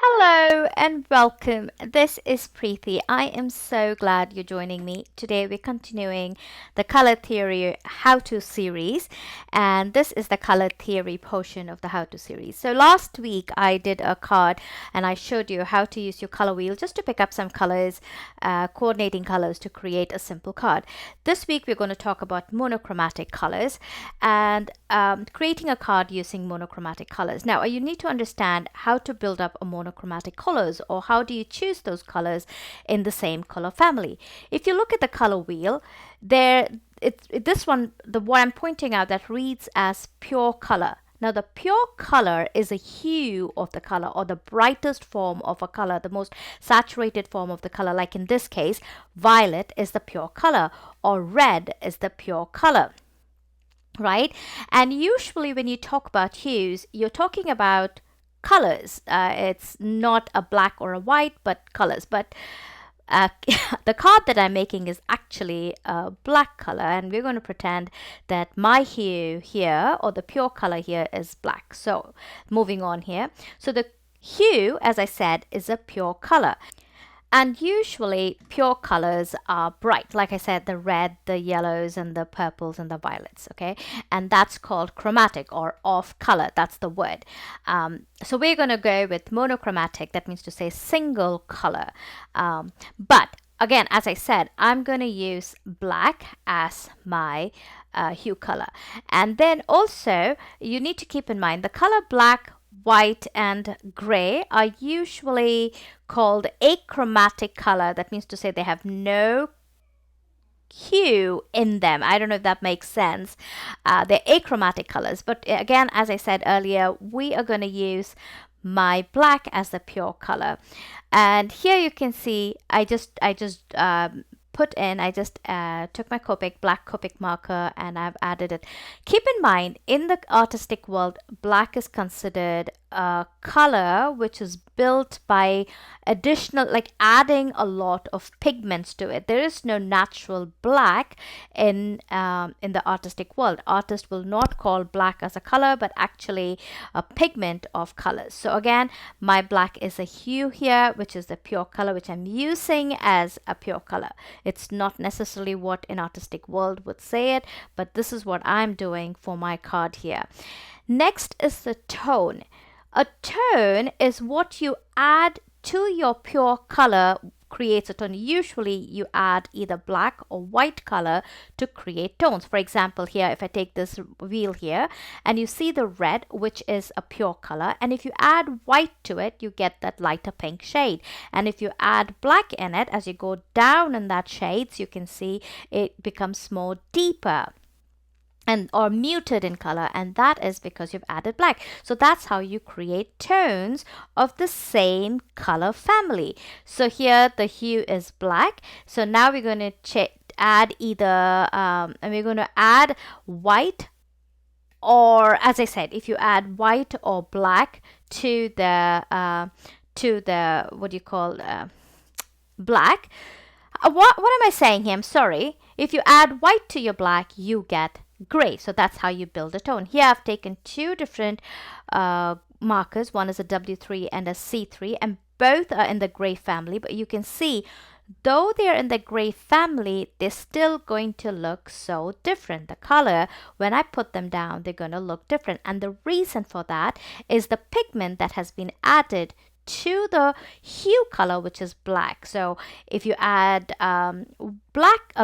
Hello and welcome. This is Preeti. I am so glad you're joining me. Today we're continuing the color theory how to series, and this is the color theory portion of the how to series. So last week I did a card and I showed you how to use your color wheel just to pick up some colors, coordinating colors to create a simple card. This week we're going to talk about monochromatic colors and creating a card using monochromatic colors. Now you need to understand how to build up a monochromatic colors, or how do you choose those colors in the same color family. If you look at the color wheel, this one, the one I'm pointing out, that reads as pure color. Now the pure color is a hue of the color, or the brightest form of a color, the most saturated form of the color. Like in this case, violet is the pure color, or red is the pure color, right? And usually when you talk about hues, you're talking about colors. It's not a black or a white, but colors. But the card that I'm making is actually a black color, and we're going to pretend that my hue here, or the pure color here, is black. So moving on here. So the hue, as I said, is a pure color. And usually pure colors are bright, like I said, the red, the yellows, and the purples, and the violets, okay? And that's called chromatic, or off color. That's the word. So we're going to go with monochromatic. That means to say single color. But again, as I said, I'm going to use black as my hue color. And then also you need to keep in mind the color black, white, and gray are usually called achromatic color. That means to say they have no hue in them. I don't know if that makes sense. They're achromatic colors. But again, as I said earlier, we are going to use my black as the pure color. And here you can see I just took my black Copic marker, and I've added it. Keep in mind, in the artistic world, black is considered a color which is built by like adding a lot of pigments to it. There is no natural black in the artistic world. Artists will not call black as a color, but actually a pigment of colors. So again, my black is a hue here, which is the pure color, which I'm using as a pure color. It's not necessarily what an artistic world would say it, but this is what I'm doing for my card here. Next is the tone. A tone is what you add to your pure color creates a tone. Usually you add either black or white color to create tones. For example, here, if I take this wheel here and you see the red, which is a pure color, and if you add white to it, you get that lighter pink shade. And if you add black in it, as you go down in that shades, you can see it becomes more deeper or muted in color, and that is because you've added black. So that's how you create tones of the same color family. So here the hue is black. So now we're going to add either and we're going to add white, or as I said, if you add white or black to the what do you call black, what am I saying here? I'm sorry. If you add white to your black, you get gray. So that's how you build a tone. Here I've taken two different markers. One is a W3 and a C3, and both are in the gray family. But you can see, though they're in the gray family, they're still going to look so different. The color, when I put them down, they're going to look different. And the reason for that is the pigment that has been added to the hue color, which is black. So if you add white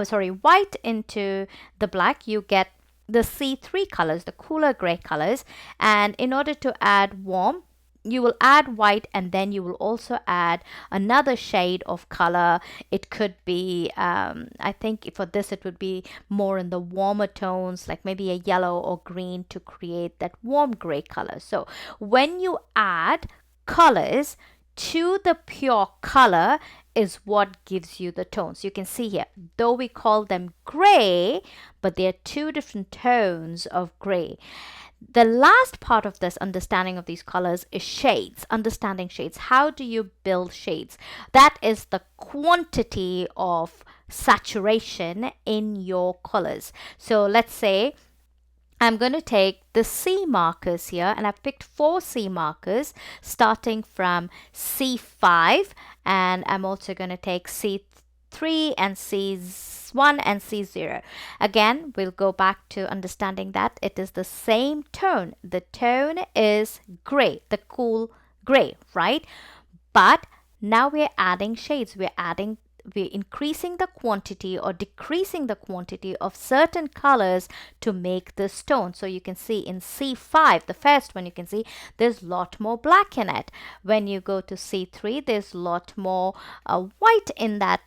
into the black, you get the C3 colors, the cooler gray colors. And in order to add warm, you will add white, and then you will also add another shade of color. It could be I think for this it would be more in the warmer tones, like maybe a yellow or green, to create that warm gray color. So when you add colors to the pure color is what gives you the tones. You can see here, though we call them gray, but they are two different tones of gray. The last part of this understanding of these colors is shades, understanding shades. How do you build shades? That is the quantity of saturation in your colors. So let's say I'm going to take the C markers here, and I've picked 4 C markers starting from C5, and I'm also going to take C3 and C1 and C0. Again, we'll go back to understanding that it is the same tone. The tone is gray, the cool gray, right? But now we're adding shades. We're increasing the quantity or decreasing the quantity of certain colors to make this tone. So you can see in C5, the first one, you can see there's a lot more black in it. When you go to C3, there's a lot more white in that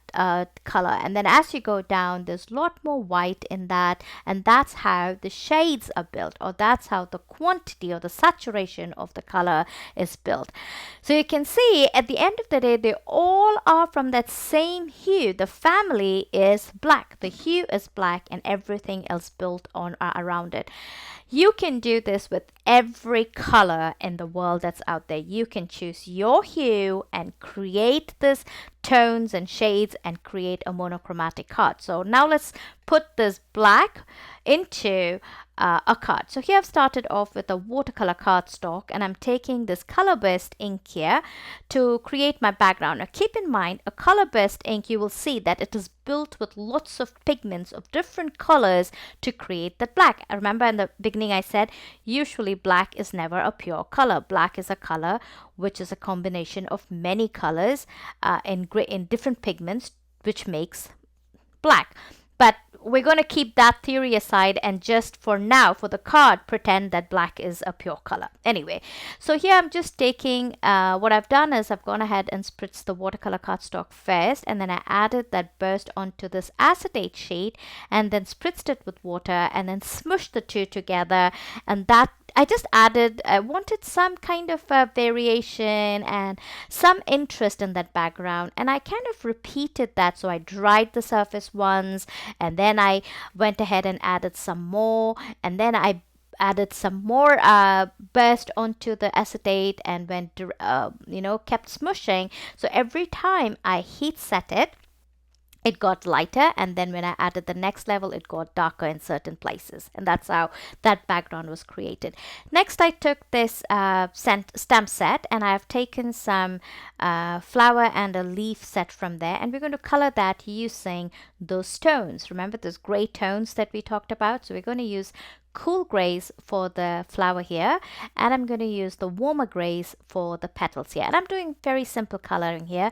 color, and then as you go down, there's a lot more white in that, and that's how the shades are built, or that's how the quantity or the saturation of the color is built. So you can see at the end of the day, they all are from that same hue. The family is black, the hue is black, and everything else built on around it. You can do this with every color in the world that's out there. You can choose your hue and create this tones and shades and create a monochromatic card. So now let's put this black into a card. So here I've started off with a watercolor cardstock, and I'm taking this color-based ink here to create my background. Now keep in mind, a color-based ink, you will see that it is built with lots of pigments of different colors to create the black. I remember in the beginning I said usually black is never a pure color. Black is a color which is a combination of many colors in different pigments, which makes black. But we're going to keep that theory aside and just for now, for the card, pretend that black is a pure color. Anyway, so here I'm just taking, what I've done is I've gone ahead and spritzed the watercolor cardstock first, and then I added that burst onto this acetate sheet, and then spritzed it with water, and then smushed the two together, and that I just added, I wanted some kind of variation and some interest in that background, and I kind of repeated that. So I dried the surface once, and then I went ahead and added some more, and then I added some more burst onto the acetate, and went kept smushing. So every time I heat set it, it got lighter, and then when I added the next level, it got darker in certain places, and that's how that background was created. Next, I took this stamp set, and I have taken some flower and a leaf set from there, and we're going to color that using those tones. Remember those gray tones that we talked about? So we're going to use cool grays for the flower here, and I'm going to use the warmer grays for the petals here, and I'm doing very simple coloring here.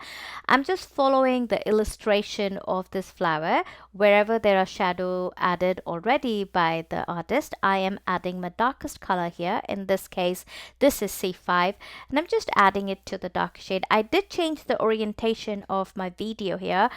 I'm just following the illustration of this flower. Wherever there are shadow added already by the artist, I am adding my darkest color here. In this case, this is C5, and I'm just adding it to the dark shade. I did change the orientation of my video here.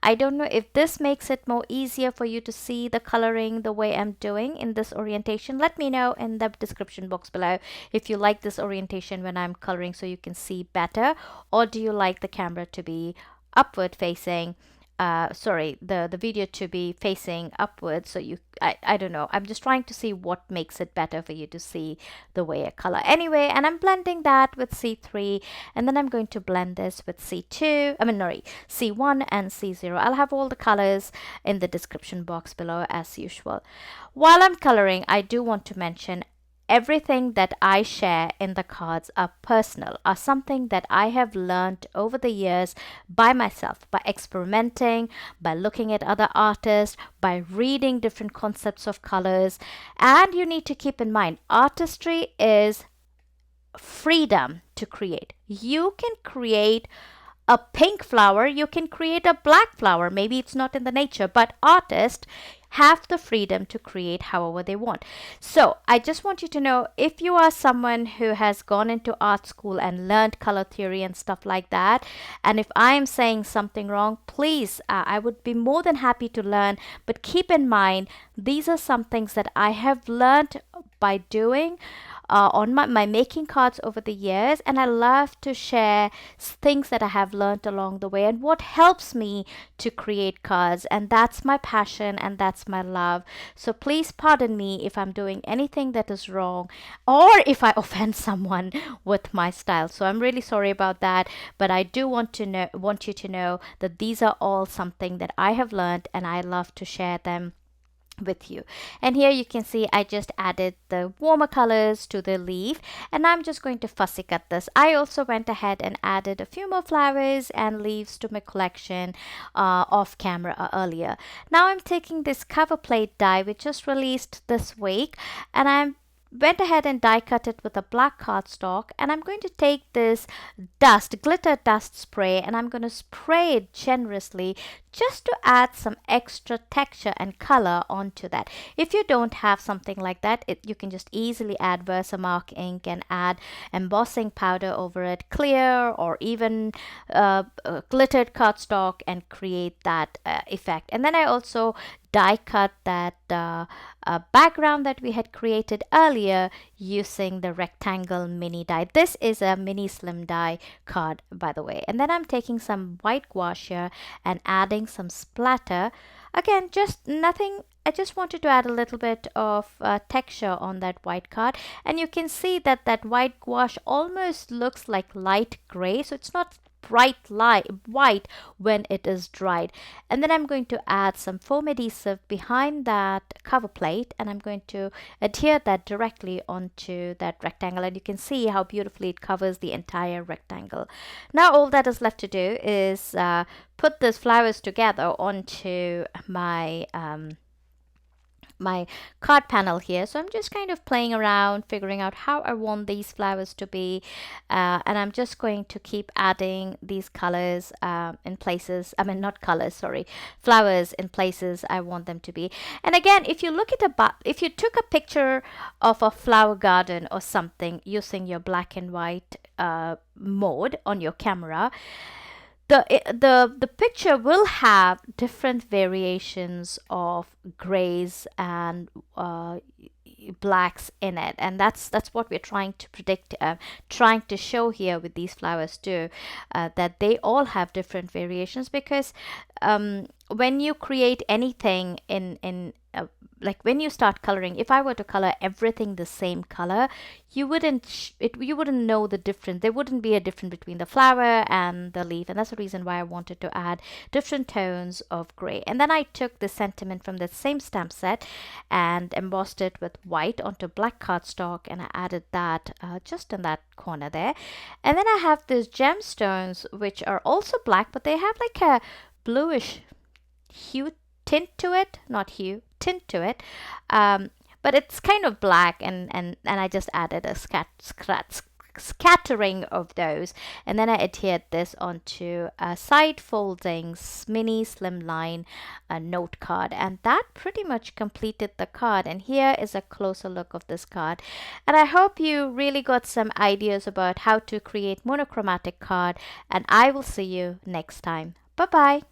I don't know if this makes it more easier for you to see the coloring the way I'm doing in this orientation. Let me know in the description box below if you like this orientation when I'm coloring so you can see better, or do you like the camera to be upward facing, the video to be facing upwards, so I don't know. I'm just trying to see what makes it better for you to see the way I color. Anyway, and I'm blending that with C3, and then I'm going to blend this with C1 and C0. I'll have all the colors in the description box below as usual. While I'm coloring, I do want to mention everything that I share in the cards are personal, are something that I have learned over the years by myself, by experimenting, by looking at other artists, by reading different concepts of colors. And you need to keep in mind, artistry is freedom to create. You can create a pink flower, you can create a black flower. Maybe it's not in the nature, but artists have the freedom to create however they want. So I just want you to know, if you are someone who has gone into art school and learned color theory and stuff like that, and if I am saying something wrong, please, I would be more than happy to learn. But keep in mind, these are some things that I have learned by doing on my making cards over the years, and I love to share things that I have learned along the way and what helps me to create cards, and that's my passion and that's my love. So please pardon me if I'm doing anything that is wrong, or if I offend someone with my style. So I'm really sorry about that, but I do want you to know that these are all something that I have learned, and I love to share them with you. And here you can see I just added the warmer colors to the leaf, and I'm just going to fussy cut this. I also went ahead and added a few more flowers and leaves to my collection off camera earlier. Now I'm taking this cover plate die which just released this week, and I'm went ahead and die cut it with a black cardstock, and I'm going to take this glitter dust spray, and I'm going to spray it generously just to add some extra texture and color onto that. If you don't have something like that, you can just easily add Versamark ink and add embossing powder over it, clear or even glittered cardstock, and create that effect. And then I also die cut that background that we had created earlier using the rectangle mini die. This is a mini slim die card, by the way. And then I'm taking some white gouache here and adding some splatter. Again, just nothing. I just wanted to add a little bit of texture on that white card, and you can see that that white gouache almost looks like light gray, so it's not bright light white when it is dried. And then I'm going to add some foam adhesive behind that cover plate, and I'm going to adhere that directly onto that rectangle, and you can see how beautifully it covers the entire rectangle. Now all that is left to do is put these flowers together onto my my card panel here. So I'm just kind of playing around, figuring out how I want these flowers to be, and I'm just going to keep adding these colors in places, I mean not colors, sorry, flowers in places I want them to be. And again, if you look at if you took a picture of a flower garden or something using your black and white mode on your camera, the picture will have different variations of grays and blacks in it, and that's what we're trying to predict, trying to show here with these flowers too, that they all have different variations, because when you create anything in like when you start coloring, if I were to color everything the same color, you wouldn't know the difference. There wouldn't be a difference between the flower and the leaf, and that's the reason why I wanted to add different tones of gray. And then I took the sentiment from that same stamp set and embossed it with white onto black cardstock, and I added that just in that corner there. And then I have these gemstones which are also black, but they have like a bluish hue tint to it, not hue, tint to it, but it's kind of black, and I just added a scattering of those, and then I adhered this onto a side folding mini slimline note card, and that pretty much completed the card. And here is a closer look of this card, and I hope you really got some ideas about how to create monochromatic card, and I will see you next time. Bye bye.